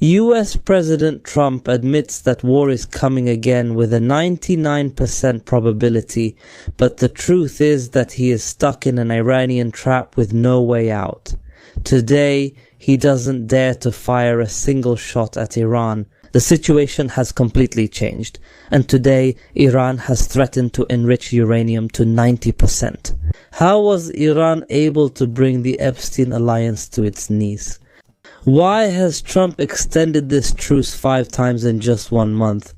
US President Trump admits that war is coming again with a 99% probability, but the truth is that he is stuck in an Iranian trap with no way out. Today, he doesn't dare to fire a single shot at Iran. The situation has completely changed, and today Iran has threatened to enrich uranium to 90%. How was Iran able to bring the Epstein alliance to its knees? Why has Trump extended this truce 5 times in just 1 month?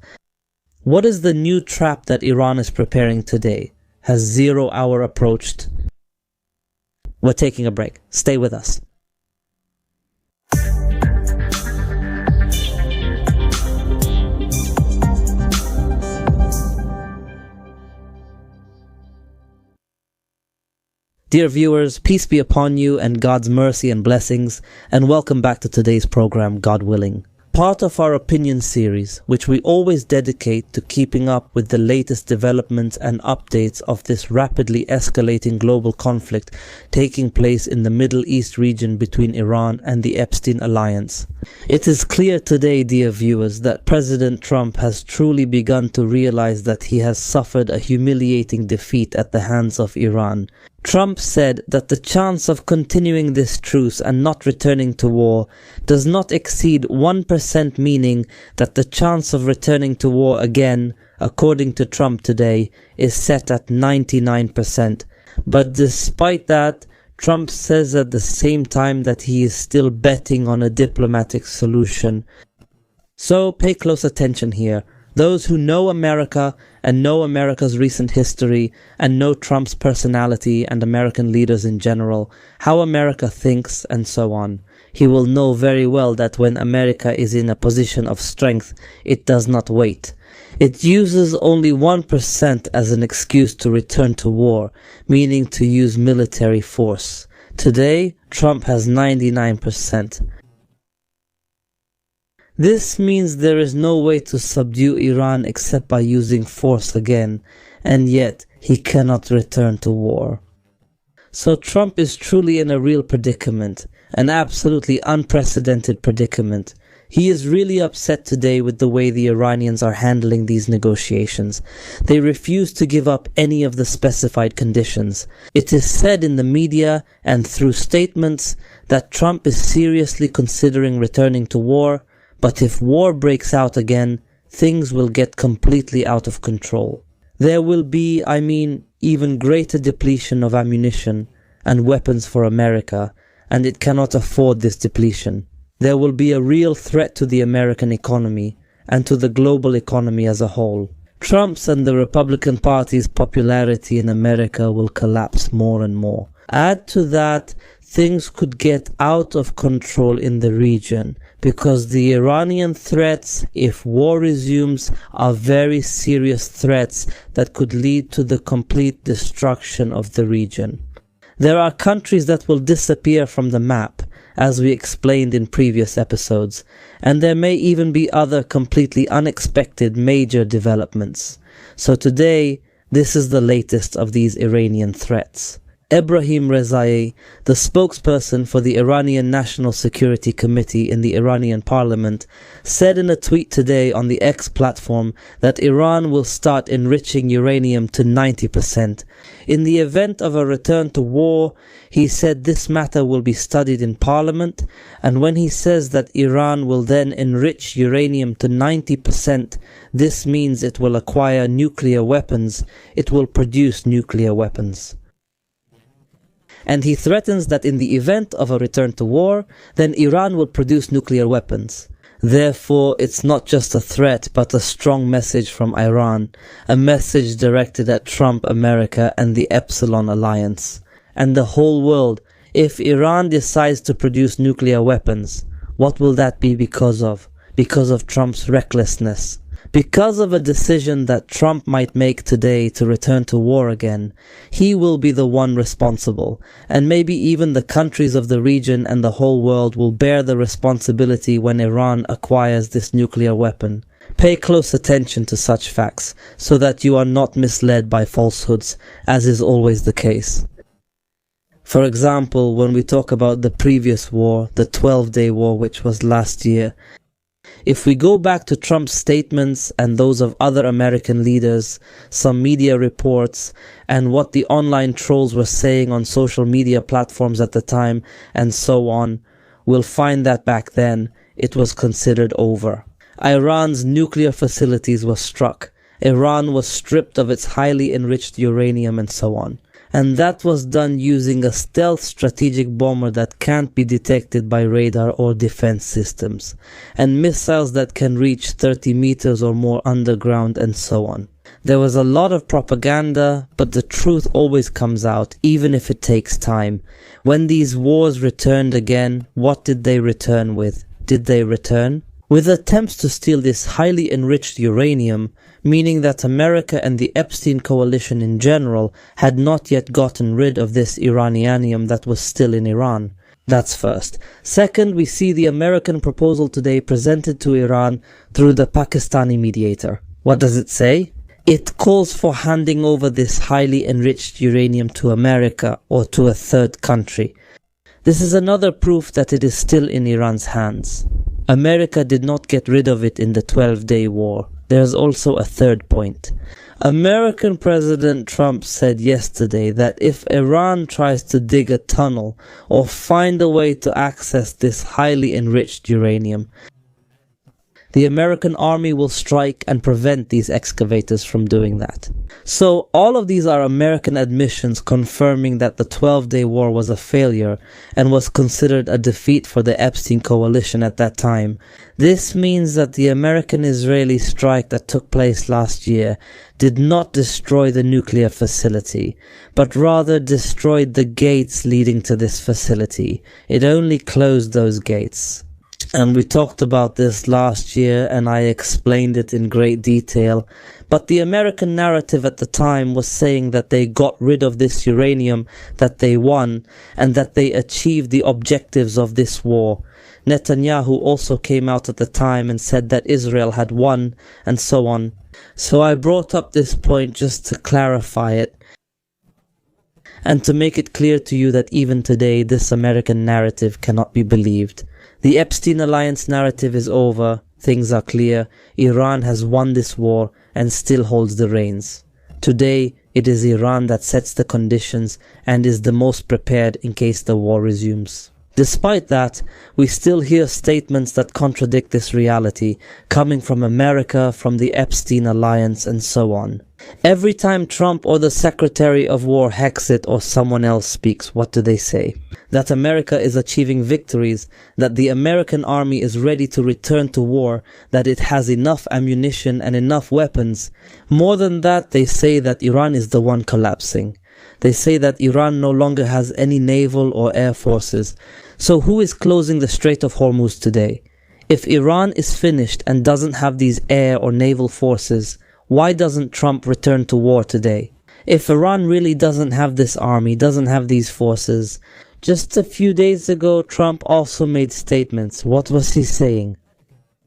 What is the new trap that Iran is preparing today? Has 0 hour approached? We're taking a break. Stay with us. Dear viewers, peace be upon you and God's mercy and blessings, and welcome back to today's program, God willing. Part of our opinion series, which we always dedicate to keeping up with the latest developments and updates of this rapidly escalating global conflict taking place in the Middle East region between Iran and the Epstein alliance. It is clear today, dear viewers, that President Trump has truly begun to realize that he has suffered a humiliating defeat at the hands of Iran. Trump said that the chance of continuing this truce and not returning to war does not exceed 1%, meaning that the chance of returning to war again, according to Trump today, is set at 99%. But despite that, Trump says at the same time that he is still betting on a diplomatic solution. So pay close attention here. Those who know America and know America's recent history and know Trump's personality and American leaders in general, how America thinks and so on, he will know very well that when America is in a position of strength, it does not wait. It uses only 1% as an excuse to return to war, meaning to use military force. Today, Trump has 99%. This means there is no way to subdue Iran except by using force again, and yet he cannot return to war. So Trump is truly in a real predicament, an absolutely unprecedented predicament. He is really upset today with the way the Iranians are handling these negotiations. They refuse to give up any of the specified conditions. It is said in the media and through statements that Trump is seriously considering returning to war, but if war breaks out again, things will get completely out of control. There will be, even greater depletion of ammunition and weapons for America, and it cannot afford this depletion. There will be a real threat to the American economy and to the global economy as a whole. Trump's and the Republican Party's popularity in America will collapse more and more. Add to that, things could get out of control in the region because the Iranian threats, if war resumes, are very serious threats that could lead to the complete destruction of the region. There are countries that will disappear from the map, as we explained in previous episodes, and there may even be other completely unexpected major developments. So today, this is the latest of these Iranian threats. Ebrahim Rezai, the spokesperson for the Iranian National Security Committee in the Iranian parliament, said in a tweet today on the X platform that Iran will start enriching uranium to 90%. In the event of a return to war, he said this matter will be studied in parliament, and when he says that Iran will then enrich uranium to 90%, this means it will acquire nuclear weapons, it will produce nuclear weapons. And he threatens that in the event of a return to war, then Iran will produce nuclear weapons. Therefore, it's not just a threat, but a strong message from Iran, a message directed at Trump, America, and the Epsilon Alliance, and the whole world. If Iran decides to produce nuclear weapons, what will that be because of? Because of Trump's recklessness. Because of a decision that Trump might make today to return to war again, he will be the one responsible, and maybe even the countries of the region and the whole world will bear the responsibility when Iran acquires this nuclear weapon. Pay close attention to such facts, so that you are not misled by falsehoods, as is always the case. For example, when we talk about the previous war, the 12-day war which was last year, If we go back to Trump's statements and those of other American leaders, some media reports, and what the online trolls were saying on social media platforms at the time, and so on, we'll find that back then it was considered over. Iran's nuclear facilities were struck. Iran was stripped of its highly enriched uranium and so on. And that was done using a stealth strategic bomber that can't be detected by radar or defense systems, and missiles that can reach 30 meters or more underground and so on. There was a lot of propaganda, but the truth always comes out, even if it takes time. When these wars returned again, what did they return with? Did they return with attempts to steal this highly enriched uranium, meaning that America and the Epstein coalition in general had not yet gotten rid of this Iranianium that was still in Iran? That's first. Second, we see the American proposal today presented to Iran through the Pakistani mediator. What does it say? It calls for handing over this highly enriched uranium to America or to a third country. This is another proof that it is still in Iran's hands. America did not get rid of it in the 12-day war. There's also a third point. American President Trump said yesterday that if Iran tries to dig a tunnel or find a way to access this highly enriched uranium, the American army will strike and prevent these excavators from doing that. So all of these are American admissions confirming that the 12-day war was a failure and was considered a defeat for the Epstein coalition at that time. This means that the American-Israeli strike that took place last year did not destroy the nuclear facility, but rather destroyed the gates leading to this facility. It only closed those gates. And we talked about this last year and I explained it in great detail. But the American narrative at the time was saying that they got rid of this uranium, that they won, and that they achieved the objectives of this war. Netanyahu also came out at the time and said that Israel had won, and so on. So I brought up this point just to clarify it, and to make it clear to you that even today this American narrative cannot be believed. The Epstein alliance narrative is over, things are clear, Iran has won this war and still holds the reins. Today, it is Iran that sets the conditions and is the most prepared in case the war resumes. Despite that, we still hear statements that contradict this reality, coming from America, from the Epstein alliance, and so on. Every time Trump or the Secretary of War Hexit or someone else speaks, what do they say? That America is achieving victories, that the American army is ready to return to war, that it has enough ammunition and enough weapons. More than that, they say that Iran is the one collapsing. They say that Iran no longer has any naval or air forces. So who is closing the Strait of Hormuz today? If Iran is finished and doesn't have these air or naval forces, why doesn't Trump return to war today? If Iran really doesn't have this army, doesn't have these forces, just a few days ago Trump also made statements. What was he saying?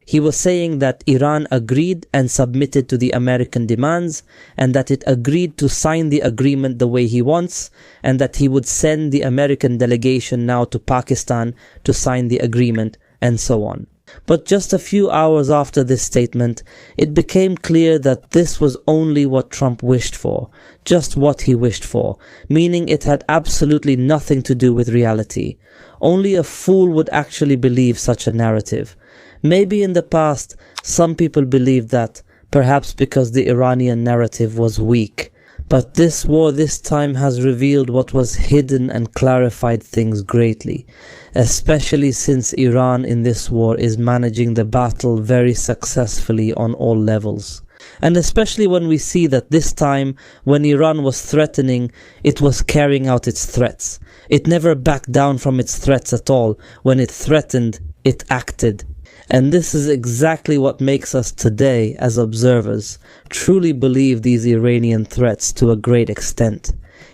He was saying that Iran agreed and submitted to the American demands, and that it agreed to sign the agreement the way he wants, and that he would send the American delegation now to Pakistan to sign the agreement, and so on. But just a few hours after this statement, it became clear that this was only what Trump wished for, just what he wished for, meaning it had absolutely nothing to do with reality. Only a fool would actually believe such a narrative. Maybe in the past, some people believed that, perhaps because the Iranian narrative was weak. But this war this time has revealed what was hidden and clarified things greatly, especially since Iran in this war is managing the battle very successfully on all levels. And especially when we see that this time, when Iran was threatening, it was carrying out its threats. It never backed down from its threats at all. When it threatened, it acted. And this is exactly what makes us today, as observers, truly believe these Iranian threats to a great extent.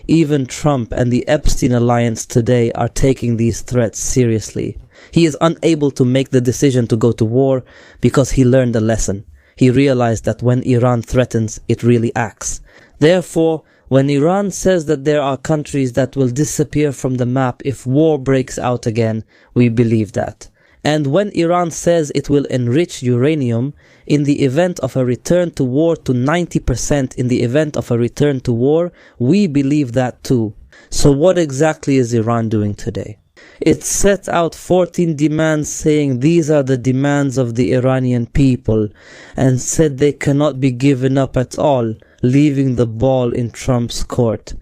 Even Trump and the Epstein alliance today are taking these threats seriously. He is unable to make the decision to go to war because he learned a lesson. He realized that when Iran threatens, it really acts. Therefore, when Iran says that there are countries that will disappear from the map if war breaks out again, we believe that. And when Iran says it will enrich uranium in the event of a return to war to 90% in the event of a return to war, we believe that too. So what exactly is Iran doing today? It set out 14 demands saying these are the demands of the Iranian people and said they cannot be given up at all, leaving the ball in Trump's court.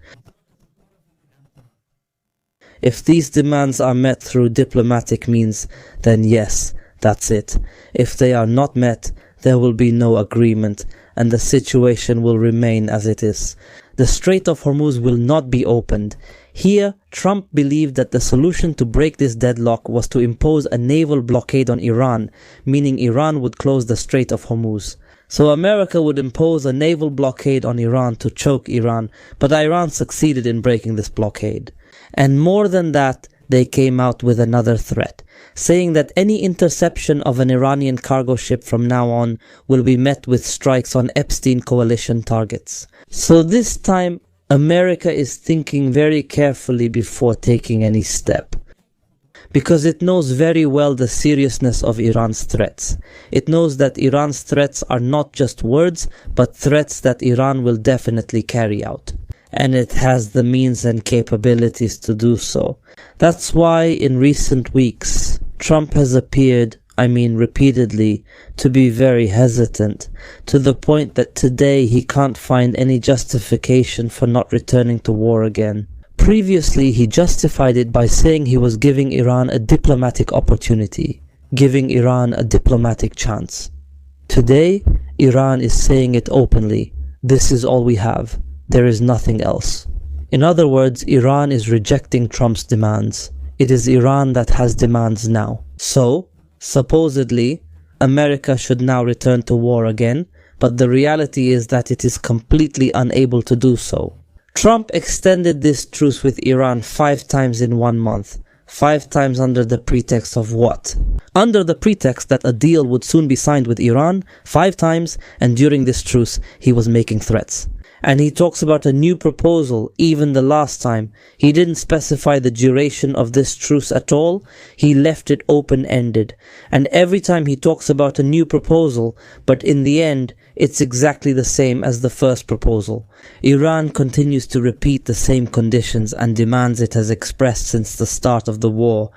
If these demands are met through diplomatic means, then yes, that's it. If they are not met, there will be no agreement and the situation will remain as it is. The Strait of Hormuz will not be opened. Here, Trump believed that the solution to break this deadlock was to impose a naval blockade on Iran, meaning Iran would close the Strait of Hormuz. So America would impose a naval blockade on Iran to choke Iran, but Iran succeeded in breaking this blockade. And more than that, they came out with another threat, saying that any interception of an Iranian cargo ship from now on will be met with strikes on Epstein coalition targets. So this time, America is thinking very carefully before taking any step, because it knows very well the seriousness of Iran's threats. It knows that Iran's threats are not just words, but threats that Iran will definitely carry out. And it has the means and capabilities to do so. That's why in recent weeks, Trump has appeared, repeatedly, to be very hesitant, to the point that today he can't find any justification for not returning to war again. Previously, he justified it by saying he was giving Iran a diplomatic opportunity, giving Iran a diplomatic chance. Today, Iran is saying it openly. This is all we have. There is nothing else. In other words, Iran is rejecting Trump's demands. It is Iran that has demands now. So, supposedly, America should now return to war again, but the reality is that it is completely unable to do so. Trump extended this truce with Iran 5 times in 1 month. 5 times under the pretext of what? Under the pretext that a deal would soon be signed with Iran, 5 times, and during this truce, he was making threats. And he talks about a new proposal. Even the last time, he didn't specify the duration of this truce at all. He left it open-ended. And every time he talks about a new proposal, but in the end, it's exactly the same as the first proposal. Iran continues to repeat the same conditions and demands it has expressed since the start of the war.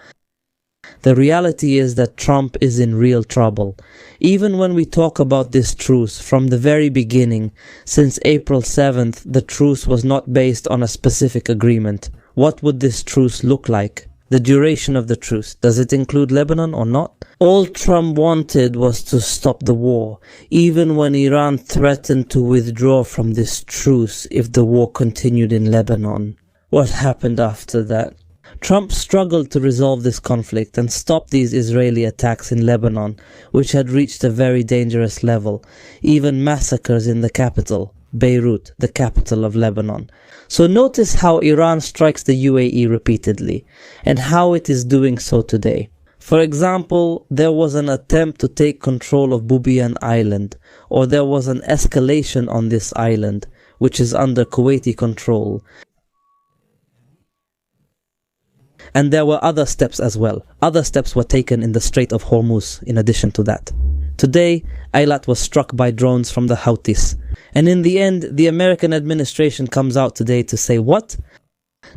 The reality is that Trump is in real trouble. Even when we talk about this truce, from the very beginning, since April 7th, the truce was not based on a specific agreement. What would this truce look like? The duration of the truce, does it include Lebanon or not? All Trump wanted was to stop the war, even when Iran threatened to withdraw from this truce if the war continued in Lebanon. What happened after that? Trump struggled to resolve this conflict and stop these Israeli attacks in Lebanon, which had reached a very dangerous level, even massacres in the capital, Beirut, the capital of Lebanon. So notice how Iran strikes the UAE repeatedly, and how it is doing so today. For example, there was an attempt to take control of Bubiyan Island, or there was an escalation on this island, which is under Kuwaiti control. And there were other steps as well. Other steps were taken in the Strait of Hormuz in addition to that. Today, Eilat was struck by drones from the Houthis. And in the end, the American administration comes out today to say what?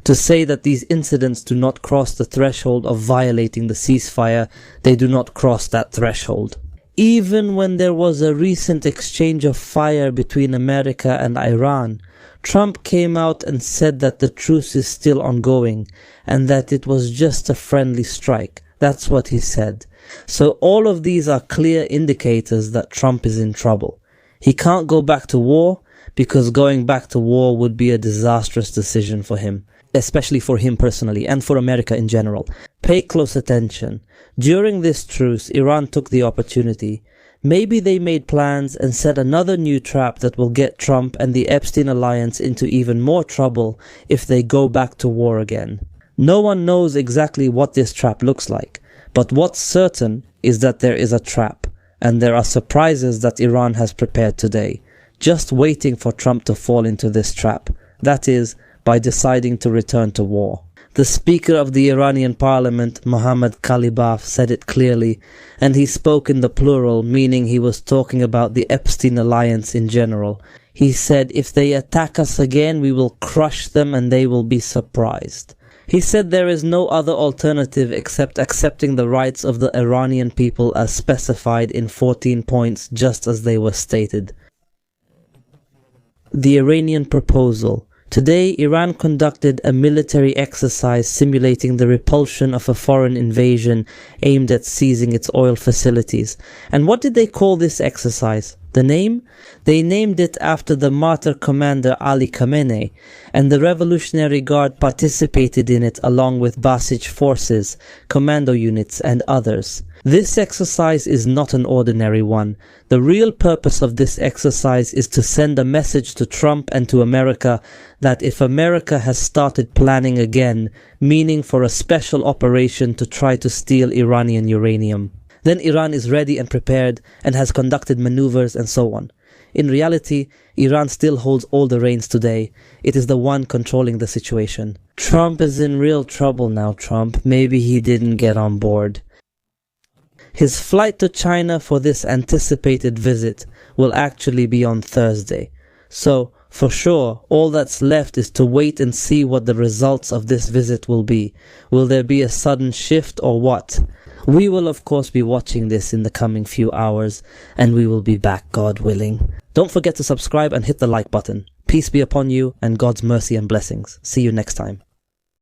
To say that these incidents do not cross the threshold of violating the ceasefire. They do not cross that threshold. Even when there was a recent exchange of fire between America and Iran, Trump came out and said that the truce is still ongoing and that it was just a friendly strike. That's what he said. So all of these are clear indicators that Trump is in trouble. He can't go back to war because going back to war would be a disastrous decision for him, especially for him personally and for America in general. Pay close attention. During this truce, Iran took the opportunity. Maybe they made plans and set another new trap that will get Trump and the Epstein alliance into even more trouble if they go back to war again. No one knows exactly what this trap looks like, but what's certain is that there is a trap, and there are surprises that Iran has prepared today, just waiting for Trump to fall into this trap. That is, by deciding to return to war. The Speaker of the Iranian Parliament, Mohammad Kalibaf, said it clearly, and he spoke in the plural, meaning he was talking about the Epstein alliance in general. He said, "If they attack us again, we will crush them and they will be surprised." He said there is no other alternative except accepting the rights of the Iranian people as specified in 14 points, just as they were stated. The Iranian proposal. Today, Iran conducted a military exercise simulating the repulsion of a foreign invasion aimed at seizing its oil facilities. And what did they call this exercise? The name? They named it after the martyr commander Ali Khamenei, and the Revolutionary Guard participated in it along with Basij forces, commando units and others. This exercise is not an ordinary one. The real purpose of this exercise is to send a message to Trump and to America that if America has started planning again, meaning for a special operation to try to steal Iranian uranium, then Iran is ready and prepared and has conducted maneuvers and so on. In reality, Iran still holds all the reins today. It is the one controlling the situation. Trump is in real trouble now, Trump. Maybe he didn't get on board. His flight to China for this anticipated visit will actually be on Thursday. So, for sure, all that's left is to wait and see what the results of this visit will be. Will there be a sudden shift or what? We will of course be watching this in the coming few hours, and we will be back, God willing. Don't forget to subscribe and hit the like button. Peace be upon you and God's mercy and blessings. See you next time.